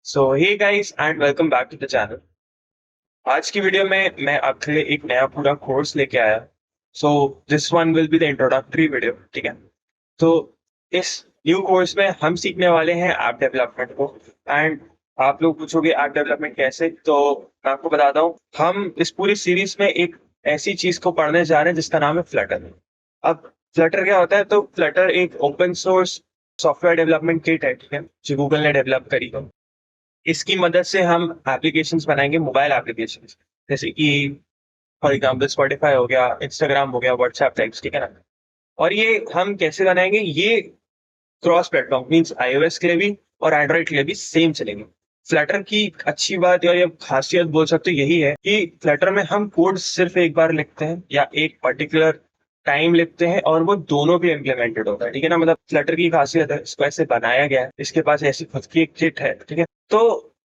So hey guys and welcome back to the channel. आज की video में मैं आपके लिए एक नया पूरा कोर्स लेके आया। So this one will be the introductory video, ठीक है। तो इस न्यू कोर्स में हम सीखने वाले हैं ऐप डेवलपमेंट को। एंड आप लोग पूछोगे ऐप डेवलपमेंट कैसे, तो मैं आपको बताता हूँ। हम इस पूरी सीरीज में एक ऐसी चीज को पढ़ने जा रहे हैं जिसका नाम है फ्लटर। अब फ्लटर क्या होता है? तो फ्लटर एक open source software development kit है, ठीक है, जो गूगल ने डेवलप करी है। इसकी मदद से हम एप्लीकेशंस बनाएंगे, मोबाइल एप्लीकेशंस, जैसे कि फॉर एग्जांपल स्पॉटिफाई हो गया, इंस्टाग्राम हो गया, व्हाट्सएप टाइप्स, ठीक है ना। और ये हम कैसे बनाएंगे? ये क्रॉस प्लेटफॉर्म मींस आईओएस के लिए भी और एंड्रॉइड के लिए भी सेम चलेंगे। फ्लटर की अच्छी बात या ये खासियत बोल सकते हो यही है कि फ्लटर में हम कोड सिर्फ एक बार लिखते हैं या एक पर्टिकुलर टाइम लिखते हैं और वो दोनों पे इम्प्लीमेंटेड होता है, ठीक है ना। मतलब फ्लटर की खासियत है, इसको ऐसे बनाया गया है, इसके पास ऐसी खुद की एक किट है, ठीक है। तो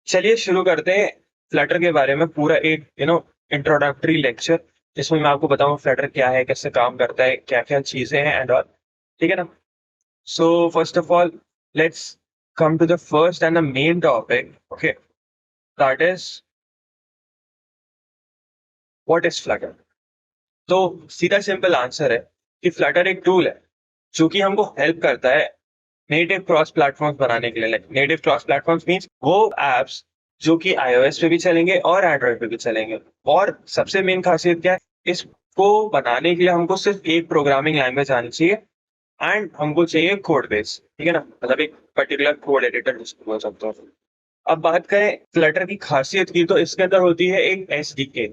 चलिए शुरू करते हैं फ्लटर के बारे में पूरा एक इंट्रोडक्टरी लेक्चर, जिसमें मैं आपको बताऊं फ्लटर क्या है, कैसे काम करता है, क्या क्या चीजें हैं एंड ऑल, ठीक है ना। So first of all, let's come to the first and the main topic. Okay, that is what is Flutter. तो सीधा सिंपल आंसर है कि फ्लटर एक टूल है जो कि हमको हेल्प करता है नेटिव क्रॉस प्लेटफॉर्म्स बनाने के लिए। Like native cross platforms means वो एप्स जो कि आईओएस पे भी चलेंगे और एंड्रॉइड पे भी चलेंगे। और सबसे मेन खासियत क्या है? इसको बनाने के लिए हमको सिर्फ एक प्रोग्रामिंग लैंग्वेज आनी चाहिए एंड हमको चाहिए कोड बेस, ठीक है ना। मतलब एक पर्टिकुलर कोड एडिटर जिसको बोल सकते हो। अब बात करें फ्लटर की खासियत की, तो इसके अंदर होती है एक एसडीके,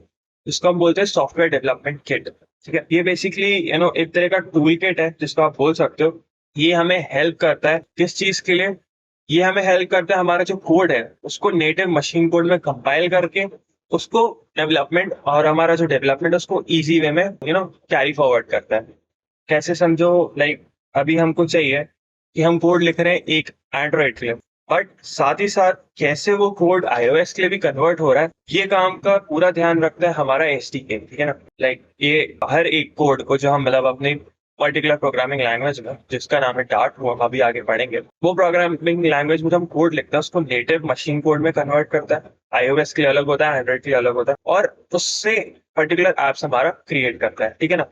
जिसको हम बोलते हैं सॉफ्टवेयर डेवलपमेंट किट, ठीक है। ये बेसिकली एक तरह का टूल किट है जिसको आप बोल सकते हो। ये हमें हेल्प करता है किस चीज के लिए? ये हमें हेल्प करता है हमारा जो कोड है उसको नेटिव मशीन कोड में कंपाइल करके उसको डेवलपमेंट, और हमारा जो डेवलपमेंट है उसको इजी वे में कैरी फॉरवर्ड करता है। कैसे समझो? लाइक अभी हमको चाहिए कि हम कोड लिख रहे हैं एक एंड्रॉइड के लिए, बट साथ ही साथ कैसे वो कोड आईओएस के लिए भी कन्वर्ट हो रहा है, ये काम का पूरा ध्यान रखता है हमारा एसडीके, ठीक है ना। लाइक ये हर एक कोड को जो हम मतलब अपने पर्टिकुलर प्रोग्रामिंग लैंग्वेज में, जिसका नाम है डार्ट, वो हम अभी आगे पढ़ेंगे, वो प्रोग्रामिंग लैंग्वेज में जो हम कोड लिखते हैं उसको नेटिव मशीन कोड में कन्वर्ट करता है। आईओएस के लिए अलग होता है, एंड्रॉइड के लिए अलग होता है, और उससे पर्टिकुलर एप्स हमारा क्रिएट करता है, ठीक है ना।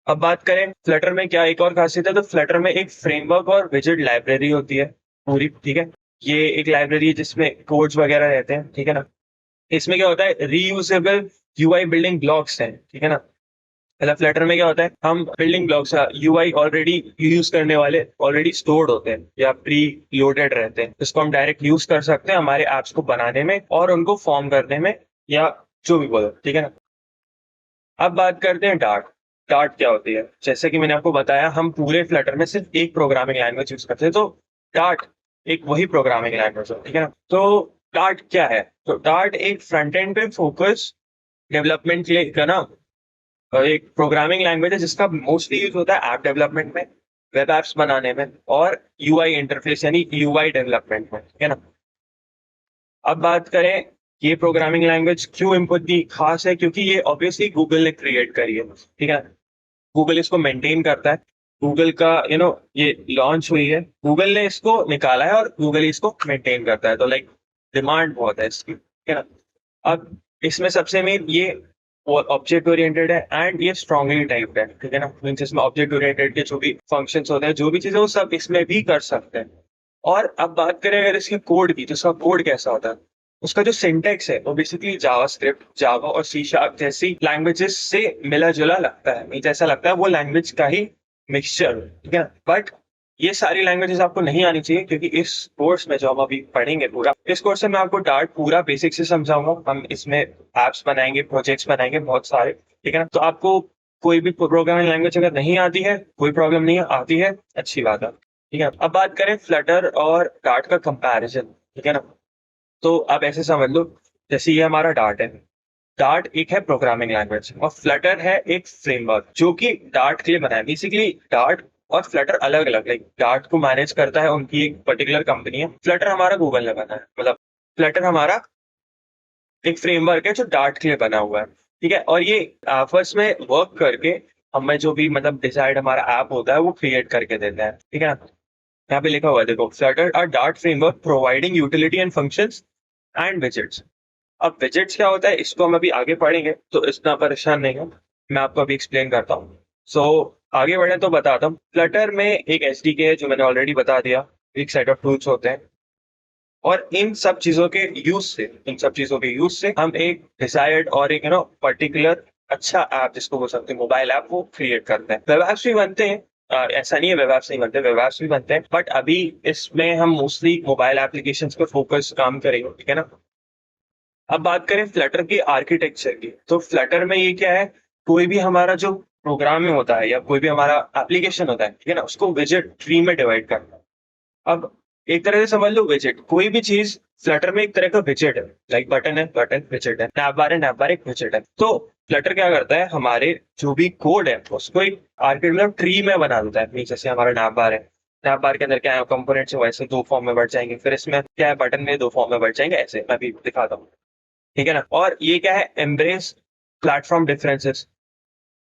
अब बात करें फ्लटर में क्या एक और खासियत है, तो फ्लटर में एक फ्रेमवर्क और विजेट लाइब्रेरी होती है पूरी, ठीक है। ये एक लाइब्रेरी है जिसमें कोड्स वगैरह रहते हैं, ठीक है ना। इसमें क्या होता है? रीयूजेबल यूआई बिल्डिंग ब्लॉक्स हैं, ठीक है ना। मतलब फ्लटर में क्या होता है, हम building blocks UI already use करने वाले ऑलरेडी स्टोर्ड होते हैं या प्री लोडेड रहते हैं, जिसको हम डायरेक्ट यूज कर सकते हैं हमारे एप्स को बनाने में और उनको फॉर्म करने में, या जो भी बोलो, ठीक है ना। अब बात करते हैं डार्ट। डार्ट क्या होती है? जैसे कि मैंने आपको बताया, हम पूरे फ्लटर में सिर्फ एक प्रोग्रामिंग लैंग्वेज यूज करते हैं, तो डार्ट एक वही प्रोग्रामिंग लैंग्वेज है, ठीक है ना। तो डार्ट क्या है? तो डार्ट एक फ्रंट एंड पे फोकस डेवलपमेंट के लिए का ना एक प्रोग्रामिंग लैंग्वेज है जिसका मोस्टली यूज होता है ऐप डेवलपमेंट में, वेब एप्स बनाने में और यूआई इंटरफेस यानी यूआई डेवलपमेंट में, ठीक है ना। अब बात करें ये प्रोग्रामिंग लैंग्वेज क्यों इतनी खास है, क्योंकि ये ऑब्वियसली गूगल ने क्रिएट करी है, ठीक है। गूगल इसको मेंटेन करता है। गूगल का ये लॉन्च हुई है, गूगल ने इसको निकाला है और गूगल इसको मेंटेन करता है, तो लाइक डिमांड बहुत है इसकी, ठीक है ना। अब इसमें सबसे मेन ये ऑब्जेक्ट ओरिएंटेड है एंड ये स्ट्रांगली टाइप्ड है, ठीक है ना। मींस इसमें ऑब्जेक्ट ओरिएंटेड के जो भी फंक्शंस होते हैं, जो भी चीजें, वो सब इसमें भी कर सकते हैं। और अब बात करें अगर इसके कोड की, तो इसका कोड कैसा होता है? उसका जो सिंटेक्स है वो बेसिकली जावास्क्रिप्ट, जावा और सी शार्प जैसी लैंग्वेजेस से मिला जुला लगता है। मुझे ऐसा लगता है वो लैंग्वेज का ही मिक्सचर, ठीक है। बट ये सारी लैंग्वेजेस आपको नहीं आनी चाहिए, क्योंकि इस कोर्स में जो हम अभी पढ़ेंगे पूरा, इस कोर्स में मैं आपको डार्ट पूरा बेसिक से समझाऊंगा। हम इसमें एप्स बनाएंगे, प्रोजेक्ट्स बनाएंगे बहुत सारे, ठीक है ना। तो आपको कोई भी प्रोग्रामिंग लैंग्वेज अगर नहीं आती है, कोई प्रॉब्लम नहीं है, आती है अच्छी बात है, ठीक है। अब बात करें फ्लटर और डार्ट का कंपैरिजन, ठीक है ना। तो आप ऐसे समझ लो, जैसे ये हमारा डार्ट है। डार्ट एक है प्रोग्रामिंग लैंग्वेज और फ्लटर है एक फ्रेमवर्क जो कि डार्ट के लिए बना है। बेसिकली डार्ट और फ्लटर अलग अलग, लाइक डार्ट को मैनेज करता है उनकी एक पर्टिकुलर कंपनी है, फ्लटर हमारा गूगल ने बना है। मतलब फ्लटर हमारा एक फ्रेमवर्क है जो डार्ट के लिए बना हुआ है, ठीक है। और ये आपस में वर्क करके हमें जो भी मतलब डिजायर्ड हमारा ऐप होता है वो क्रिएट करके देता है, ठीक है ना। यहाँ पे लिखा हुआ है देखो, Flutter a dart framework providing utility and functions and widgets. अब विजेट्स क्या होता है इसको हम अभी आगे पढ़ेंगे, तो इतना परेशान नहीं हो, मैं आपको अभी एक्सप्लेन करता हूँ। सो आगे बढ़े तो बताता हूँ। फ्लटर में एक एसडीके है जो मैंने ऑलरेडी बता दिया, एक सेट ऑफ टूल्स होते हैं, और इन सब चीजों के यूज से हम एक डिजायर्ड और एक पर्टिकुलर अच्छा ऐप, जिसको बोल सकते हैं मोबाइल ऐप, वो क्रिएट करते हैं। वेब एप्स भी बनते हैं, ऐसा नहीं है वेब एप्स नहीं बनते, वेब एप्स भी बनते हैं, बट अभी इसमें हम मोस्टली मोबाइल एप्लीकेशन पे फोकस काम करेंगे, ठीक है ना। अब बात करें फ्लटर की आर्किटेक्चर की, तो फ्लटर में ये क्या है, कोई भी हमारा जो प्रोग्राम में होता है या कोई भी हमारा एप्लीकेशन होता है, ठीक है ना, उसको विजेट ट्री में डिवाइड करना है। अब एक तरह से समझ लो, विजेट कोई भी चीज फ्लटर में एक तरह का विजेट है, लाइक बटन है, बटन विजेट है, नैप बार एक विजेट है। तो फ्लटर क्या करता है, हमारे जो भी कोड है उसको एक आर्किटेक्चर ट्री में बना देता है। जैसे हमारा नैप बार है, नैप बार के अंदर क्या है, कंपोनेंट्स वैसे दो फॉर्म में बढ़ जाएंगे, फिर इसमें क्या है, बटन में दो फॉर्म में बढ़ जाएंगे, ऐसे मैं भी दिखाता हूँ, ठीक है ना। और ये क्या है, एम्ब्रेस प्लेटफॉर्म डिफरेंसेस।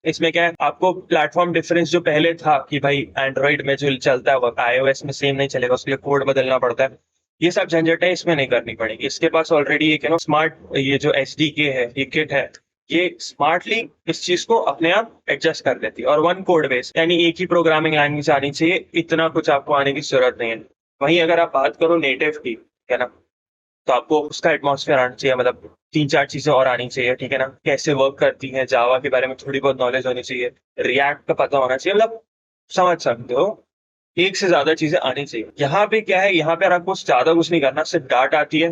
इसमें क्या है, आपको प्लेटफॉर्म डिफरेंस जो पहले था कि भाई एंड्रॉइड में जो चलता है वो iOS में सेम नहीं चलेगा, उसके लिए कोड बदलना पड़ता है, ये सब झंझट है इसमें नहीं करनी पड़ेगी। इसके पास ऑलरेडी एक स्मार्ट, ये जो SDK है, ये किट है, ये स्मार्टली इस चीज को अपने आप एडजस्ट कर देती है। और वन कोड बेस, यानी एक ही प्रोग्रामिंग लैंग्वेज आनी चाहिए, इतना कुछ आपको आने की जरूरत नहीं है। वहीं अगर आप बात करो नेटिव की, है ना, तो आपको उसका एटमॉस्फेयर आना चाहिए, मतलब तीन चार चीजें और आनी चाहिए, ठीक है ना। कैसे वर्क करती है, जावा के बारे में थोड़ी बहुत नॉलेज होनी चाहिए, रिएक्ट का पता होना चाहिए, मतलब समझ सकते हो, एक से ज्यादा चीजें आनी चाहिए। यहाँ पे क्या है, यहाँ पे आपको ज्यादा कुछ नहीं करना, सिर्फ डार्ट आती है,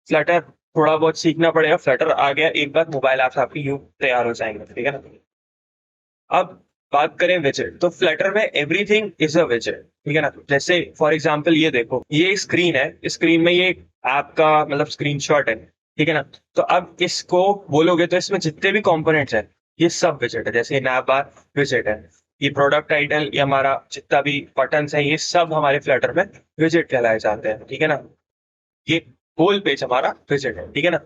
फ्लटर थोड़ा बहुत सीखना पड़ेगा, फ्लटर आ गया एक बार, मोबाइल ऐप्स आपकी यूं तैयार हो जाएंगे, ठीक है ना। अब बात करें विजेट, तो फ्लटर में एवरीथिंग इज अ विजेट, ठीक है ना। जैसे फॉर एग्जांपल ये देखो, ये स्क्रीन है, स्क्रीन में ये ऐप का मतलब स्क्रीनशॉट है, ठीक है ना। तो अब इसको बोलोगे तो इसमें जितने भी कंपोनेंट्स हैं ये सब विजेट है। जैसे नैप बार विजेट है, ये प्रोडक्ट टाइटल, ये हमारा जितना भी बटन्स है, ये सब हमारे फ्लटर में विजेट कहलाए जाते हैं, ठीक है ना। ये होल पेज हमारा विजेट है, ठीक है ना।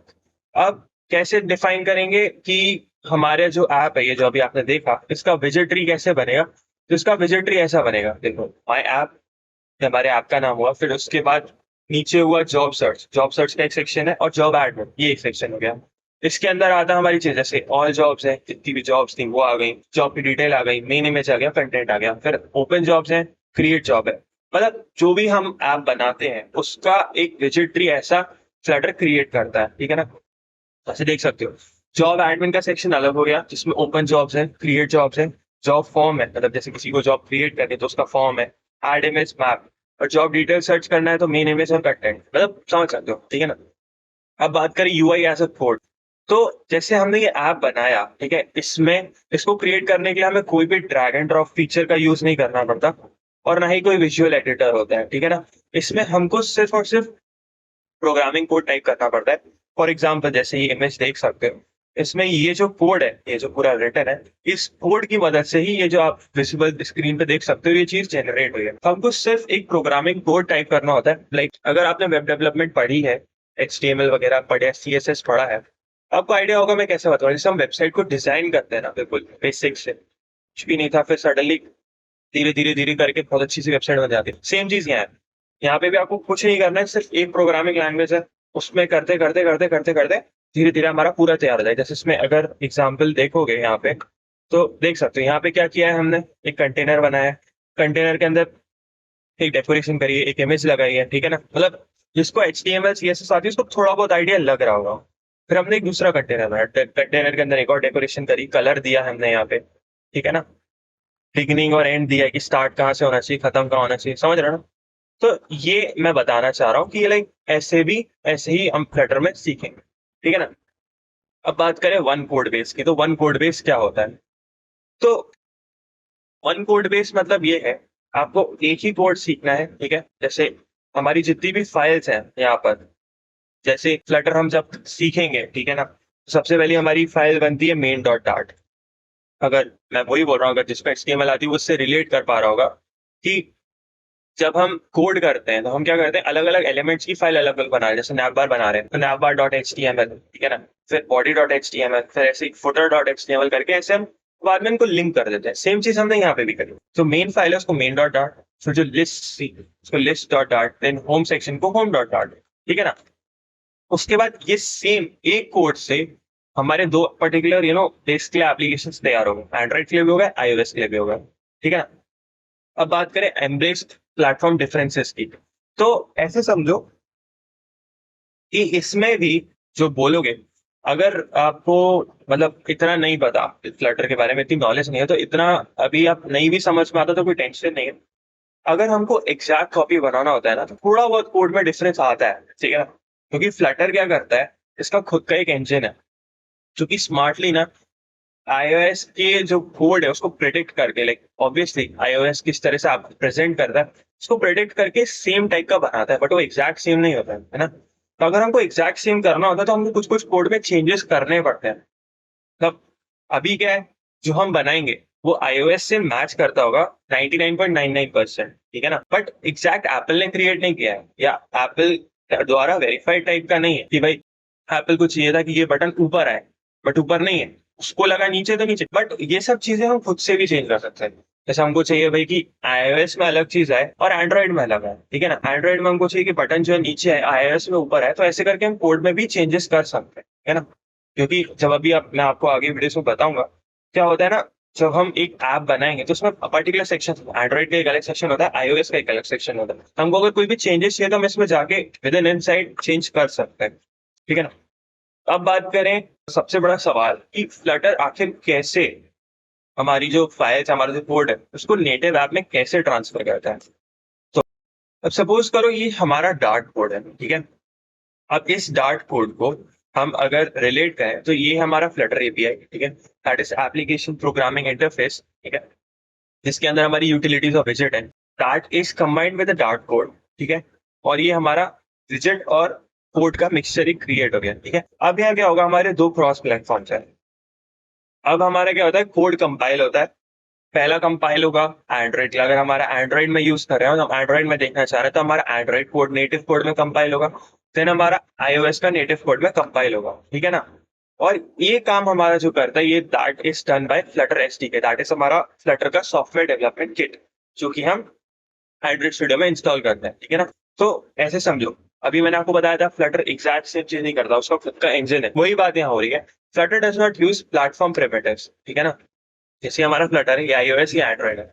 अब कैसे डिफाइन करेंगे कि हमारे जो ऐप है, ये जो अभी आपने देखा, इसका विजेटरी कैसे बनेगा। तो इसका विजेटरी ऐसा बनेगा, देखो माय ऐप, हमारे ऐप का नाम हुआ, फिर उसके बाद नीचे हुआ जॉब सर्च, जॉब सर्च का एक सेक्शन है, और जॉब एडमिन, ये एक सेक्शन हो गया। इसके अंदर आता है हमारी चीज, जैसे ऑल जॉब्स है, जितनी भी जॉब्स थी वो आ गई, जॉब की डिटेल आ गई, मेन इमेज आ गया, कंटेंट आ गया, फिर ओपन जॉब्स है, क्रिएट जॉब है। मतलब जो भी हम ऐप बनाते हैं उसका एक विजेटरी ऐसा फ्लटर क्रिएट करता है, ठीक है ना। ऐसे देख सकते हो, जॉब एडमिन का सेक्शन अलग हो गया, जिसमें ओपन जॉब्स है, क्रिएट जॉब्स है, जॉब फॉर्म है, मतलब जैसे किसी को जॉब क्रिएट करनी है तो उसका फॉर्म है, एड इमेज मैप, और जॉब डिटेल सर्च करना है तो मेन इमेज और कंटेंट, मतलब समझ सकते हो, ठीक है ना। अब बात करें यूआई एज अ कोड, तो जैसे हमने ये ऐप बनाया, ठीक है, इसमें इसको क्रिएट करने के लिए हमें कोई भी ड्रैग एंड ड्रॉप फीचर का यूज नहीं करना पड़ता, और ना ही कोई विजुअल एडिटर होता है, ठीक है ना। इसमें हमको सिर्फ और सिर्फ प्रोग्रामिंग कोड टाइप करना पड़ता है। फॉर एग्जाम्पल जैसे ये इमेज देख सकते हो, इसमें ये जो कोड है, ये जो पूरा रिटन है, इस कोड की मदद से ही ये जो आप विजिबल स्क्रीन पे देख सकते हो ये चीज जनरेट हुई है। तो हमको सिर्फ एक प्रोग्रामिंग कोड टाइप करना होता है। लाइक अगर आपने वेब डेवलपमेंट पढ़ी है, HTML वगैरह पढ़े, CSS पढ़ा है, आपको आइडिया होगा मैं कैसे बताऊँ। जैसे हम वेबसाइट को डिजाइन करते हैं ना, बिल्कुल बेसिक से, कुछ भी नहीं था, फिर सडनली धीरे धीरे धीरे करके बहुत अच्छी सी वेबसाइट बन जाती है। सेम चीज यहाँ है, यहाँ पे भी आपको कुछ नहीं करना है, सिर्फ एक प्रोग्रामिंग लैंग्वेज है, उसमें करते करते करते करते करते धीरे धीरे हमारा पूरा तैयार हो जाए। जैसे इसमें अगर एग्जाम्पल देखोगे यहाँ पे, तो देख सकते हो यहाँ पे क्या किया है हमने, एक कंटेनर बनाया है, कंटेनर के अंदर एक डेकोरेशन करी है, एक इमेज लगाई है, ठीक है ना। मतलब जिसको HTML CSS आती है उसको थोड़ा बहुत आइडिया लग रहा होगा। फिर हमने एक दूसरा कंटेनर बनाया, कंटेनर के अंदर एक और डेकोरेशन करी, कलर दिया हमने यहाँ पे, ठीक है ना। बिगिनिंग और एंड दिया है कि स्टार्ट कहाँ से होना चाहिए, खत्म कहाँ होना चाहिए, समझ रहे हो ना। तो ये मैं बताना चाह रहा हूँ कि लाइक ऐसे ही हम फ्लटर में सीखेंगे, ठीक है ना। अब बात करें वन कोड बेस की, तो वन कोड बेस क्या होता है। तो वन कोड बेस मतलब ये है, आपको एक ही कोड सीखना है, ठीक है। जैसे हमारी जितनी भी फाइल्स हैं यहाँ पर, जैसे फ्लटर हम जब सीखेंगे, ठीक है ना, तो सबसे पहले हमारी फाइल बनती है main.dart। अगर मैं वही बोल रहा हूँ, अगर जिसको HTML आती है वो उससे रिलेट कर पा रहा होगा कि जब हम कोड करते हैं तो हम क्या करते हैं, अलग अलग एलिमेंट्स की फाइल अलग अलग बना रहे हैं। जैसे नैप बार बना रहे हैं तो नैप बार डॉट HTML, ठीक है ना, फिर बॉडी डॉट HTML, फिर ऐसे फुटर डॉट HTML करके ऐसे हम बाद में इनको लिंक कर देते हैं। सेम चीज हमने यहाँ पे भी करी। तो मेन फाइल है उसको main.dart, सो जो लिस्ट सी उसको list dot dart, then home section को होम डॉट डार्ट, ठीक है ना। उसके बाद ये सेम एक कोड से हमारे दो पर्टिकुलर बेसिकली एप्लीकेशन तैयार हो गए, एंड्रॉइड के लिए भी हो गए, iOS के लिए भी हो गए, ठीक है ना। अब बात करें एम्ब्रेस्ड प्लेटफॉर्म डिफरेंसेस की, तो ऐसे समझो कि इसमें भी जो बोलोगे, अगर आपको मतलब इतना नहीं पता फ्लटर के बारे में, इतनी नॉलेज नहीं है, तो इतना अभी आप नहीं भी समझ में आता तो कोई टेंशन नहीं है। अगर हमको एग्जैक्ट कॉपी बनाना होता है ना, तो थोड़ा बहुत कोड में डिफरेंस आता है, ठीक है ना। क्योंकि फ्लटर क्या करता है, इसका खुद का एक इंजन है जो कि स्मार्टली ना iOS के जो कोड है उसको प्रिडिक्ट करके, लाइक ऑब्वियसली iOS किस तरह से आप प्रेजेंट करता है उसको प्रिडिक्ट करके सेम टाइप का बनाता है, बट वो एग्जैक्ट सेम नहीं होता है ना। तो अगर हमको एग्जैक्ट सेम करना होता है तो हमको कुछ कुछ कोड में चेंजेस करने पड़ते हैं। मतलब अभी क्या है, जो हम बनाएंगे वो iOS से मैच करता होगा 99.99%, ठीक है ना। बट एग्जैक्ट एप्पल ने क्रिएट नहीं किया है, या एप्पल द्वारा वेरीफाइड टाइप का नहीं है कि भाई एप्पल को चाहिए था कि ये बटन ऊपर आए, बट ऊपर नहीं है, उसको लगा नीचे तो नीचे। बट ये सब चीजें हम खुद से भी चेंज कर सकते हैं। जैसे हमको चाहिए भाई कि iOS में अलग चीज आए और एंड्रॉइड में अलग है, ठीक है ना। एंड्रॉइड में हमको चाहिए कि बटन जो है नीचे है, iOS में ऊपर है, तो ऐसे करके हम कोड में भी चेंजेस कर सकते हैं, है ना। क्योंकि जब अभी मैं आपको आगे वीडियो में बताऊंगा क्या होता है ना, जब हम एक ऐप बनाएंगे तो उसमें पर्टिकुलर सेक्शन, एंड्रॉइड का एक अलग सेक्शन होता है, iOS का एक अलग सेक्शन होता है। हमको अगर कोई भी चेंजेस चाहिए तो हम इसमें जाके विद इन इनसाइड चेंज कर सकते हैं, ठीक है ना। अब बात करें सबसे बड़ा सवाल कि फ्लटर आखिर कैसे हमारी जो फाइल्स, हमारा जो कोड है उसको नेटिव ऐप में कैसे ट्रांसफर करता है। तो अब सपोज करो ये हमारा डार्ट कोड है, ठीक है। अब इस डार्ट कोड को हम अगर रिलेट करें तो ये हमारा फ्लटर एपीआई, ठीक है, that is application programming interface, ठीक है, जिसके अंदर हमारी यूटिलिटीज और विजेट है, that is combined with the dart code, ठीक है। और ये हमारा विजेट और कोड का मिक्सचर ही क्रिएट हो गया, ठीक है। अब यहाँ क्या होगा, हमारे दो क्रॉस प्लेटफॉर्म्स है। अब हमारा क्या होता है, कोड कंपाइल होता है। पहला कंपाइल होगा एंड्रॉइड का, अगर हमारा एंड्रॉइड में यूज कर रहे हो, हम एंड्रॉइड में देखना चाह रहे हैं तो हमारा एंड्रॉइड कोड नेटिव कोड में कंपाइल होगा। देन हमारा iOS का नेटिव कोड में कंपाइल होगा, ठीक है ना। और ये काम हमारा जो करता है, ये that is done by Flutter SDK, that is हमारा फ्लटर का सॉफ्टवेयर डेवलपमेंट किट, जो कि हम एंड्रॉइड स्टूडियो में इंस्टॉल करते हैं, ठीक है ना। तो ऐसे समझो, अभी मैंने आपको बताया था फ्लटर एग्जैक्ट सेम चीज नहीं करता, उसका खुद का इंजन है, वही बात यहाँ हो रही है। Flutter does not use platform primitives, ठीक है ना। जैसे हमारा फ्लटर है, या iOS या एंड्रॉइड है।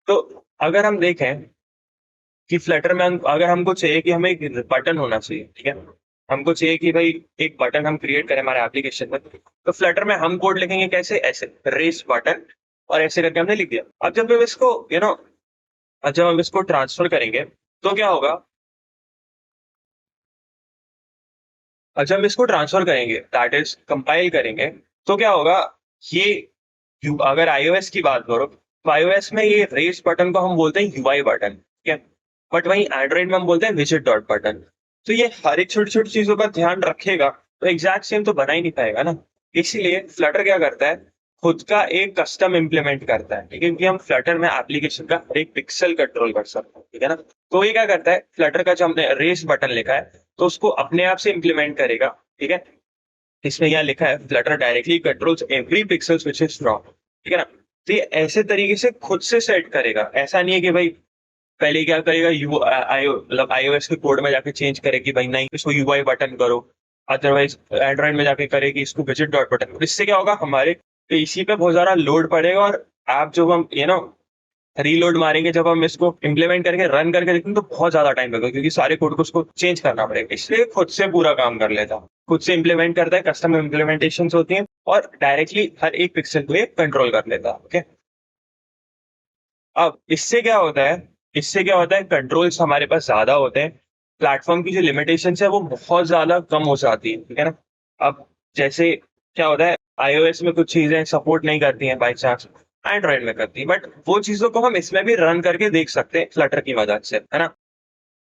तो अगर हम देखें कि फ्लटर में अगर हमको चाहिए कि हमें एक बटन होना चाहिए, ठीक है, हमको चाहिए कि भाई एक बटन हम क्रिएट करें हमारे एप्लीकेशन में, तो फ्लटर में हम कोड लिखेंगे कैसे, ऐसे रेस बटन, और ऐसे करके हमने लिख दिया। अब जब हम इसको जब हम इसको ट्रांसफर करेंगे तो क्या होगा, जब हम इसको ट्रांसफर करेंगे दैट इज कंपाइल करेंगे, तो क्या होगा, ये अगर iOS की बात करो तो iOS में ये रेस बटन को हम बोलते हैं यूआई बटन, ठीक है। बट वहीं एंड्रॉइड में हम बोलते हैं विजेट डॉट बटन। तो ये हर एक छोटी छोटी चीजों का ध्यान रखेगा तो एग्जैक्ट सेम तो बना ही नहीं पाएगा ना। इसीलिए फ्लटर क्या करता है, खुद का एक कस्टम इम्प्लीमेंट करता है, ठीक है, क्योंकि हम फ्लटर में एप्लीकेशन का हर एक पिक्सल कंट्रोल कर सकते हैं, ठीक है ना। तो ये क्या करता है, फ्लटर का जो हमने रेस बटन लिखा है तो उसको अपने आप से इम्प्लीमेंट करेगा, ठीक है। इसमें यहाँ लिखा है Flutter directly controls every pixel which is from, ठीक है ना। तो ये ऐसे तरीके से खुद से सेट करेगा, ऐसा नहीं है कि भाई पहले क्या करेगा, यू आई मतलब iOS के कोड में जाके चेंज करे कि भाई नहीं इसको यूआई बटन करो, अदरवाइज एंड्रॉइड में जाके करे कि इसको विजेट डॉट बटन। इससे क्या होगा, हमारे पीसी पे बहुत ज्यादा लोड पड़ेगा, और ऐप जब हम रीलोड मारेंगे, जब हम इसको इम्प्लीमेंट करके रन करके देखेंगे तो बहुत ज्यादा टाइम लगेगा, क्योंकि सारे कोड को उसको चेंज करना पड़ेगा। इसलिए खुद से पूरा काम कर लेता है, खुद से इम्प्लीमेंट करता है, कस्टम इम्प्लीमेंटेशन होती हैं, और डायरेक्टली हर एक पिक्सल को ये कंट्रोल कर लेता है, ओके। अब इससे क्या होता है, कंट्रोल्स हमारे पास ज्यादा होते हैं, प्लेटफॉर्म की जो लिमिटेशंस है वो बहुत ज्यादा कम हो जाती है, ठीक है ना। अब जैसे क्या होता है, iOS में कुछ चीजें सपोर्ट नहीं करती हैं बाई चांस, एंड्रॉइड में करती है, बट वो चीजों को हम इसमें भी रन करके देख सकते हैं फ्लटर की मदद से, है ना।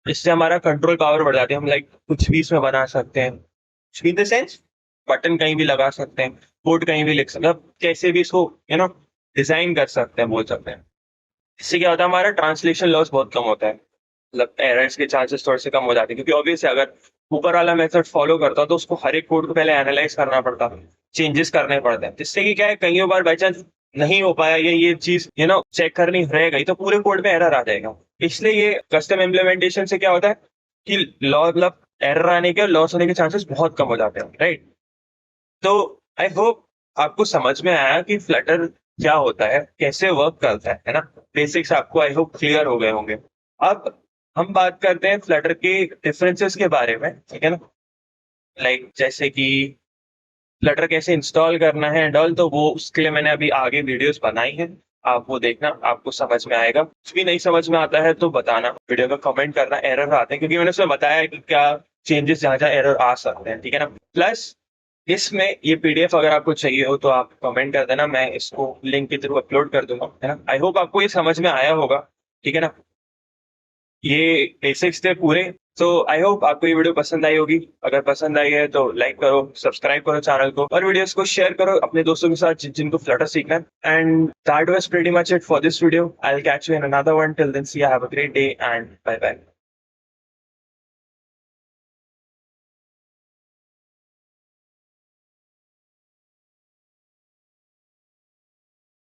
इससे हमारा कंट्रोल पावर बढ़ जाती है, हम लाइक कुछ भी इसमें बना सकते हैं, कुछ भी इन द सेंस बटन कहीं भी लगा सकते हैं, कोड कहीं भी लिख सकते हैं, मतलब कैसे भी इसको डिजाइन कर सकते हैं, बोल सकते हैं। इससे क्या होता है, हमारा ट्रांसलेशन लॉस बहुत कम होता है, मतलब एरर्स के चांसेस थोड़े से कम हो जाते हैं, क्योंकि ऑब्वियसली अगर ऊपर वाला मेथड फॉलो करता तो उसको हर एक कोड को पहले एनालाइज करना पड़ता, चेंजेस करने पड़ते हैं, जिससे कि क्या है, कई बार बाई चांस नहीं हो पाया, ये चीज चेक करनी रह गई, तो पूरे कोड में एरर आ जाएगा। इसलिए ये कस्टम इम्प्लीमेंटेशन से क्या होता है कि लॉ मतलब एरर आने के और लॉस होने के चांसेस बहुत कम हो जाते हैं, राइट। तो आई होप आपको समझ में आया कि फ्लटर क्या होता है, कैसे वर्क करता है ना। बेसिक्स आपको आई होप क्लियर हो गए होंगे। अब हम बात करते हैं फ्लटर के डिफरेंसेस के बारे में, ठीक है ना। लाइक जैसे कि फ्लटर कैसे इंस्टॉल करना है एंड ऑल, तो वो उसके लिए मैंने अभी आगे वीडियोस बनाई हैं, आप वो देखना, आपको समझ में आएगा। कुछ भी नहीं समझ में आता है तो बताना, वीडियो में कमेंट करना, एरर आते हैं क्योंकि मैंने उसमें बताया है कि क्या चेंजेस जहाँ जहाँ एरर आ सकते हैं, ठीक है ना। प्लस इसमें ये पीडीएफ अगर आपको चाहिए हो तो आप कमेंट कर देना, मैं इसको लिंक के थ्रू अपलोड कर दूंगा, है ना। आई होप आपको ये समझ में आया होगा, ठीक है ना। ये बेसिक्स थे पूरे। तो आई होप आपको ये वीडियो पसंद आई होगी। अगर पसंद आई है तो लाइक करो, सब्सक्राइब करो चैनल को, और वीडियोस को शेयर करो अपने दोस्तों के साथ जिनको फ्लटर सीखना है। And that was pretty much it for this video. I will catch you in another one. Till then see you, have a great day and bye bye.